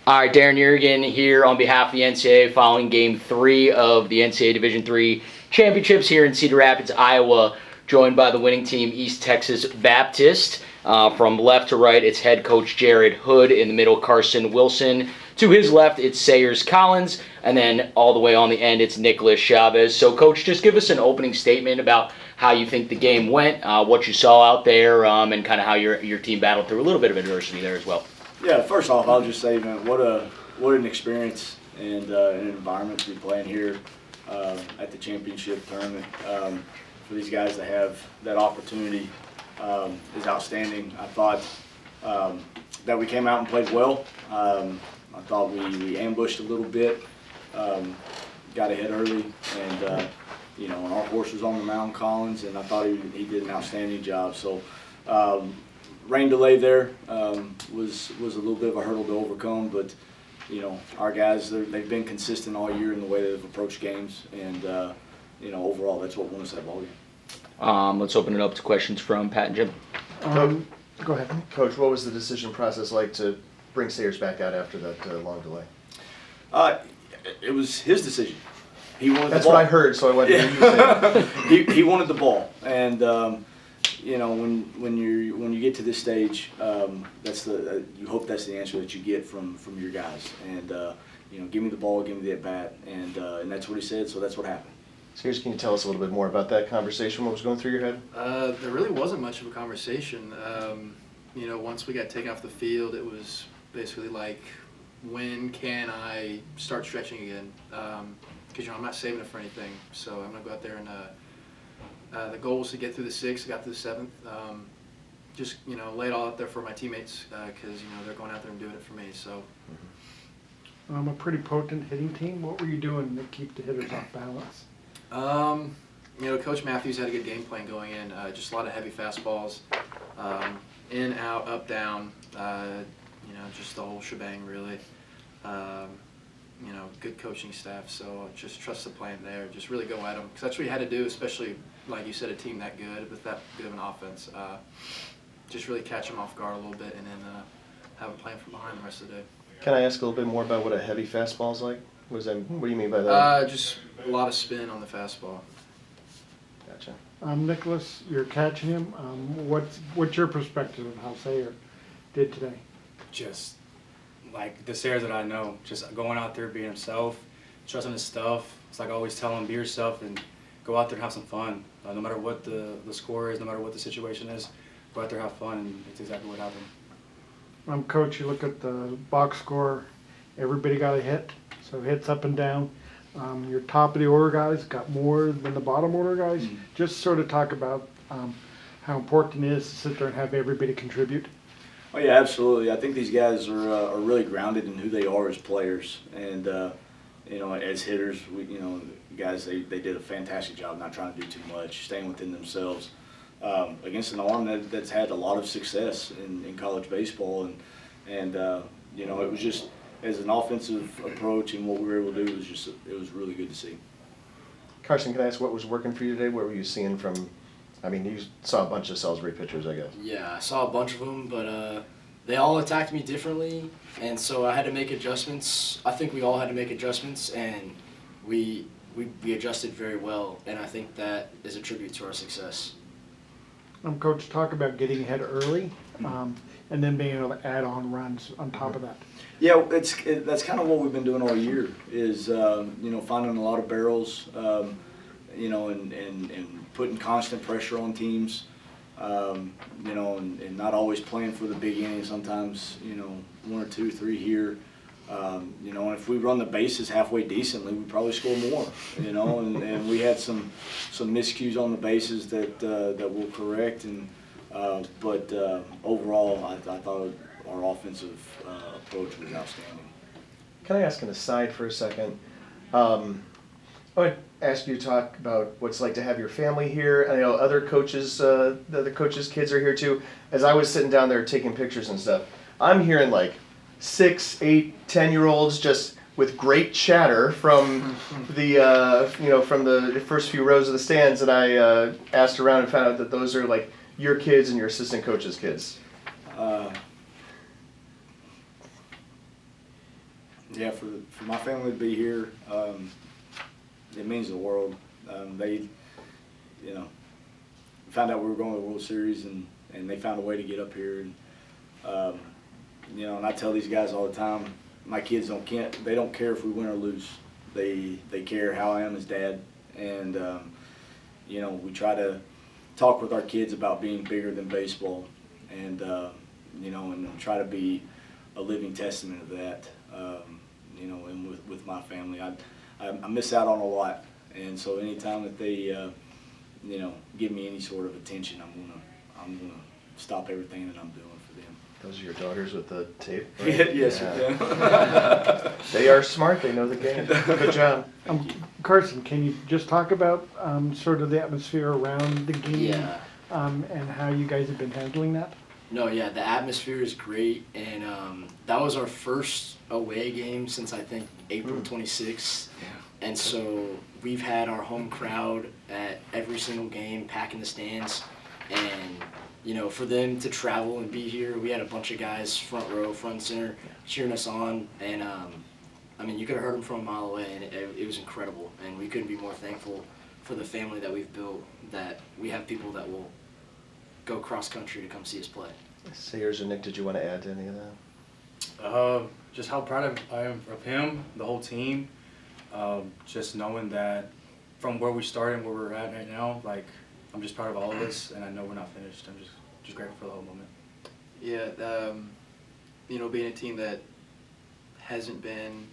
All right, Darren Yergin here on behalf of the NCAA following Game 3 of the NCAA Division III Championships here in Cedar Rapids, Iowa, joined by the winning team, East Texas Baptist. From left to right, it's head coach Jared Hood. In the middle, Carson Wilson. To his left, it's Sayers Collins. And then all the way on the end, it's Nicholas Chavez. So, Coach, just give us an opening statement about how you think the game went, what you saw out there, and kind of how your team battled through a little bit of adversity there as well. Yeah, first off, I'll just say, man, what an experience and an environment to be playing here at the championship tournament. For these guys to have that opportunity is outstanding. I thought that we came out and played well. I thought we ambushed a little bit, got ahead early, and our horse was on the mound, Collins, and I thought he did an outstanding job. So. Rain delay there was a little bit of a hurdle to overcome, but our guys, they've been consistent all year in the way they've approached games, and overall that's what won us that ball game. Let's open it up to questions from Pat and Jim. Go ahead. Coach, what was the decision process like to bring Sayers back out after that long delay? It was his decision. He wanted That's the ball. what I heard, so I wanted to hear you say it. He wanted the ball, and when you get to this stage, you hope that's the answer that you get from your guys, and give me the ball, give me the at bat, and that's what he said. So that's what happened. Sayers, can you tell us a little bit more about that conversation? What was going through your head? There really wasn't much of a conversation. Once we got taken off the field, it was basically like, when can I start stretching again? Because I'm not saving it for anything, so I'm gonna go out there and. The goal was to get through the 6th, got through the 7th. Just lay it all out there for my teammates because they're going out there and doing it for me. So. A pretty potent hitting team. What were you doing to keep the hitters off balance? Coach Matthews had a good game plan going in. Just a lot of heavy fastballs, in, out, up, down. Just the whole shebang really. Good coaching staff, so just trust the plan there. Just really go at them, because that's what you had to do, especially, like you said, a team that good, with that good of an offense. Just really catch them off guard a little bit, and then have a plan from behind the rest of the day. Can I ask a little bit more about what a heavy fastball is like? What do you mean by that? Just a lot of spin on the fastball. Gotcha. Nicholas, you're catching him. What's your perspective of how Sayer did today? Just like the Sayers that I know, just going out there being himself, trusting his stuff. It's like I always tell him, be yourself and go out there and have some fun. No matter what the score is, no matter what the situation is, go out there, have fun, and it's exactly what happened. Coach, you look at the box score, everybody got a hit, so hits up and down. Your top of the order guys got more than the bottom order guys. Mm-hmm. Just sort of talk about how important it is to sit there and have everybody contribute. Oh yeah, absolutely. I think these guys are really grounded in who they are as players, and as hitters, guys they did a fantastic job not trying to do too much, staying within themselves against an arm that's had a lot of success in college baseball, and it was just, as an offensive approach and what we were able to do, it was really good to see. Carson, can I ask what was working for you today? What were you seeing from? I mean, you saw a bunch of Salisbury pitchers, I guess. Yeah, I saw a bunch of them, but they all attacked me differently, and so I had to make adjustments. I think we all had to make adjustments, and we adjusted very well, and I think that is a tribute to our success. Coach, talk about getting ahead early, and then being able to add on runs on top of that. Yeah, that's kind of what we've been doing all year, is finding a lot of barrels, and putting constant pressure on teams, and not always playing for the big inning. Sometimes, 1 or 2, 3 here. And if we run the bases halfway decently, we probably score more. And we had some miscues on the bases that we'll correct. But overall, I thought our offensive approach was outstanding. Can I ask an aside for a second? I want to ask you to talk about what it's like to have your family here. I know other coaches, the other coaches' kids are here too. As I was sitting down there taking pictures and stuff, I'm hearing like 6, 8, 10-year-olds just with great chatter from from the first few rows of the stands. And I asked around and found out that those are like your kids and your assistant coach's kids. Yeah, for my family to be here, it means the world. They, found out we were going to the World Series, and they found a way to get up here. And and I tell these guys all the time, my kids don't care if we win or lose. They care how I am as dad, and we try to talk with our kids about being bigger than baseball, and and try to be a living testament of that. And with my family, I miss out on a lot, and so anytime that they give me any sort of attention, I'm gonna stop everything that I'm doing for them. Those are your daughters with the tape? Right? Yes, Yeah. They are smart. They know the game. Good job. Carson, can you just talk about sort of the atmosphere around the game Yeah. And how you guys have been handling that? No, yeah, the atmosphere is great, and that was our first away game since I think April 26th. And so we've had our home crowd at every single game, packing the stands, and for them to travel and be here, we had a bunch of guys front row, front center, cheering us on, and you could have heard them from a mile away, and it was incredible, and we couldn't be more thankful for the family that we've built, that we have people that will go cross country to come see us play. Sayers or Nick, did you want to add to any of that? Just how proud I am of him, the whole team. Just knowing that from where we started and where we're at right now, like, I'm just proud of all of us, and I know we're not finished. I'm just grateful for the whole moment. Yeah, being a team that hasn't been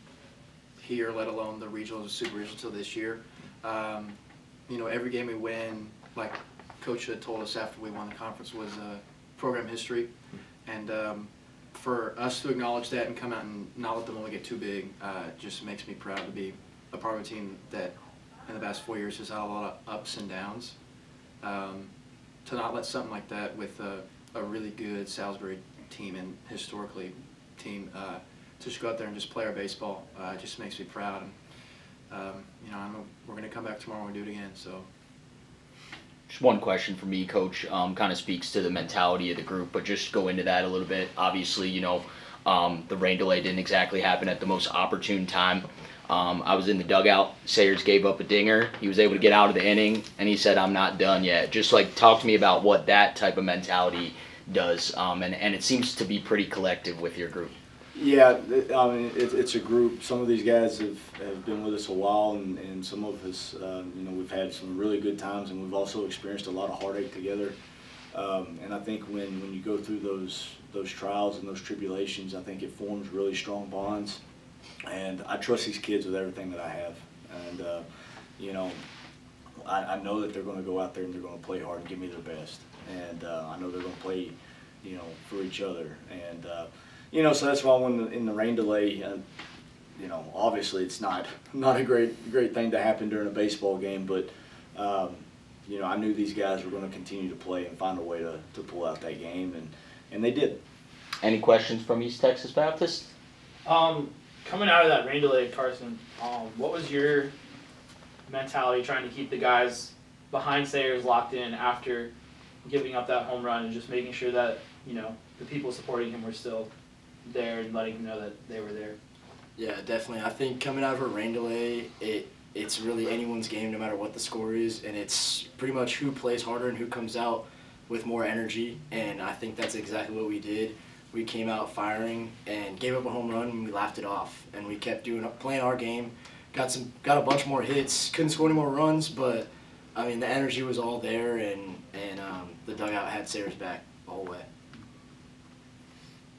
here, let alone the regionals or super regionals until this year, every game we win, like Coach had told us after we won the conference, was program history, and for us to acknowledge that and come out and not let them only get too big just makes me proud to be a part of a team that in the past 4 years has had a lot of ups and downs. To not let something like that with a really good Salisbury team and historically team to just go out there and just play our baseball just makes me proud. And I know we're going to come back tomorrow and do it again. So. Just one question for me, Coach. Kind of speaks to the mentality of the group, but just go into that a little bit. Obviously, the rain delay didn't exactly happen at the most opportune time. I was in the dugout. Sayers gave up a dinger. He was able to get out of the inning, and he said, "I'm not done yet." Just talk to me about what that type of mentality does, and it seems to be pretty collective with your group. Yeah, it's a group. Some of these guys have been with us a while, and some of us, we've had some really good times, and we've also experienced a lot of heartache together. And I think when you go through those trials and those tribulations, I think it forms really strong bonds. And I trust these kids with everything that I have. And, I know that they're going to go out there and they're going to play hard and give me their best. And I know they're going to play, for each other. And, so that's why when in the rain delay, obviously it's not a great thing to happen during a baseball game, but, I knew these guys were going to continue to play and find a way to pull out that game, and they did. Any questions from East Texas Baptist? Coming out of that rain delay, Carson, what was your mentality trying to keep the guys behind Sayers locked in after giving up that home run and just making sure that, the people supporting him were still there and letting him know that they were there? Yeah, definitely. I think coming out of a rain delay, it's really anyone's game no matter what the score is, and it's pretty much who plays harder and who comes out with more energy, and I think that's exactly what we did. We came out firing and gave up a home run, and we laughed it off, and we kept playing our game. Got a bunch more hits, couldn't score any more runs, but the energy was all there, and the dugout had Sayers back the whole way.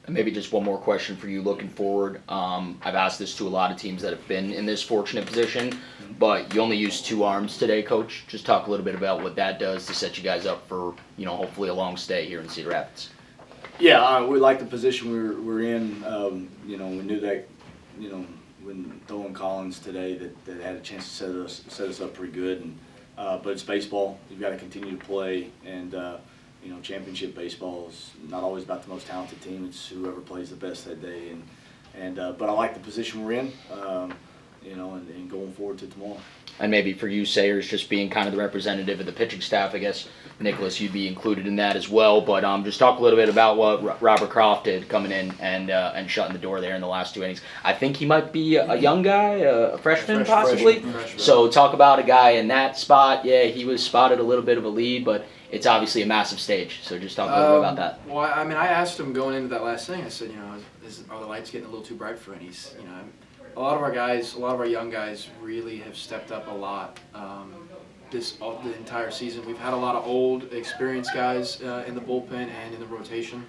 And maybe just one more question for you looking forward. I've asked this to a lot of teams that have been in this fortunate position, but you only used 2 arms today, Coach. Just talk a little bit about what that does to set you guys up for, hopefully a long stay here in Cedar Rapids. Yeah, we like the position we're in. We knew that, when throwing Collins today that had a chance to set us up pretty good. And but it's baseball. You've got to continue to play, and championship baseball is not always about the most talented team. It's whoever plays the best that day. And but I like the position we're in. And going forward to tomorrow. And maybe for you, Sayers, just being kind of the representative of the pitching staff, I guess, Nicholas, you'd be included in that as well. But just talk a little bit about what Robert Croft did coming in and shutting the door there in the last 2 innings. I think he might be a young guy, a freshman possibly. Freshman. So talk about a guy in that spot. Yeah, he was spotted a little bit of a lead, but it's obviously a massive stage. So just talk a little bit about that. Well, I mean, I asked him going into that last thing. I said, are the lights getting a little too bright for it? And he's, a lot of our guys, a lot of our young guys, really have stepped up a lot. The entire season, we've had a lot of old, experienced guys in the bullpen and in the rotation.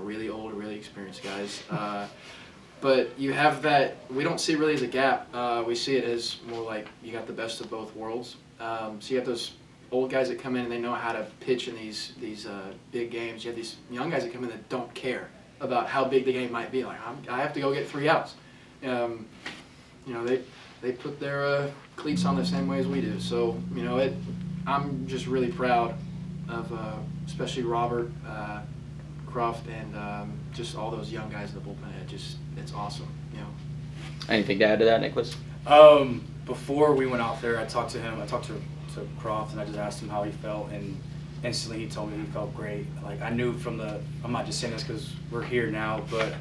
Really old, really experienced guys. But you have that. We don't see it really as a gap. We see it as more like you got the best of both worlds. So you have those old guys that come in and they know how to pitch in these big games. You have these young guys that come in that don't care about how big the game might be. Like, I have to go get 3 outs. They put their cleats on the same way as we do. So I'm just really proud of especially Robert Croft and just all those young guys in the bullpen. It's awesome. Anything to add to that, Nicholas? Before we went out there, I talked to him. I talked to Croft, and I just asked him how he felt, and instantly he told me he felt great. Like, I knew I'm not just saying this because we're here now, but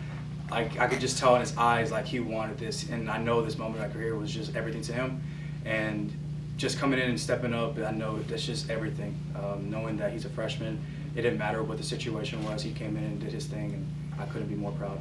I could just tell in his eyes like he wanted this, and I know this moment in my career was just everything to him. And just coming in and stepping up, I know that's just everything. Knowing that he's a freshman, it didn't matter what the situation was. He came in and did his thing, and I couldn't be more proud.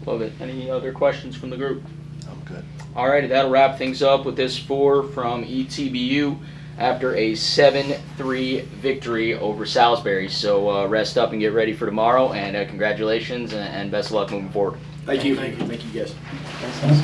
Love it. Any other questions from the group? I'm good. All righty, that'll wrap things up with this 4 from ETBU after a 7-3 victory over Salisbury. So rest up and get ready for tomorrow, and congratulations and best of luck moving forward. Thank you. Thank you guys.